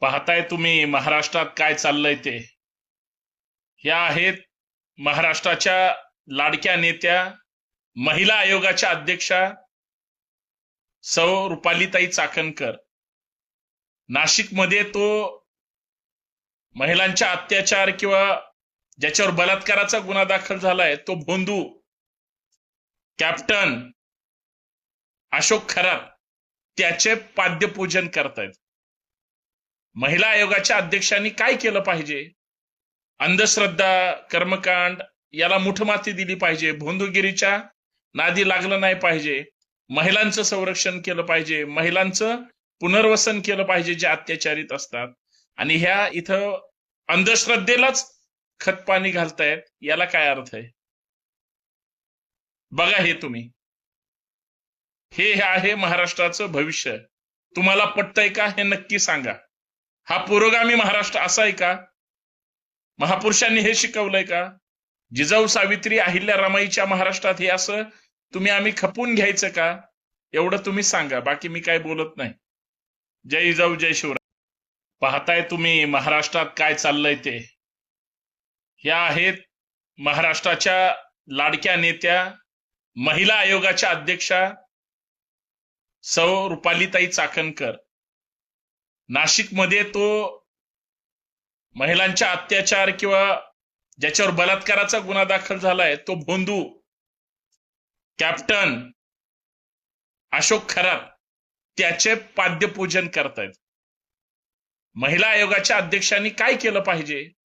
पाहताय तुम्ही महाराष्ट्रात काय चाललंय ते. ह्या आहेत महाराष्ट्राच्या लाडक्या नेत्या, महिला आयोगाच्या अध्यक्षा सौ रुपालीताई चाकणकर. नाशिकमध्ये तो महिलांच्या अत्याचार किंवा ज्याच्यावर बलात्काराचा गुन्हा दाखल झालाय तो भोंदू कॅप्टन अशोक खरात त्याचे पाद्यपूजन करतायत. महिला आयोगाच्या अध्यक्षांनी काय केलं पाहिजे? अंधश्रद्धा, कर्मकांड याला मुठमाती दिली पाहिजे. भोंदूगिरीच्या नादी लागलं नाही पाहिजे. महिलांचं संरक्षण केलं पाहिजे. महिलांचं पुनर्वसन केलं पाहिजे जे अत्याचारित असतात. आणि ह्या इथं अंधश्रद्धेलाच खतपाणी घालतायत. याला काय अर्थ आहे? बघा हे तुम्ही. हे आहे महाराष्ट्राचं भविष्य. तुम्हाला पटतंय का हे नक्की सांगा. हा पुरोगामी महाराष्ट्र असा आहे का? महापुरुषांनी हे शिकवलंय का? जिजाऊ सावित्री अहिल्या रमाईच्या महाराष्ट्रात हे असं आम्ही खपून घ्यायचं का? एवढं तुम्ही सांगा, बाकी मी काय बोलत नाही. जय जिजाऊ, जय शिवराय. पाहताय तुम्ही महाराष्ट्रात काय चाललंय ते. ह्या आहेत महाराष्ट्राच्या लाडक्या नेत्या, महिला आयोगाच्या अध्यक्षा सौ रुपालीताई चाकणकर. नाशिकमध्ये तो महिलांच्या अत्याचार किंवा ज्याच्यावर बलात्काराचा गुन्हा दाखल झालाय तो भोंदू कॅप्टन अशोक खरात त्याचे पाद्यपूजन करतायत. महिला आयोगाच्या अध्यक्षांनी काय केलं पाहिजे?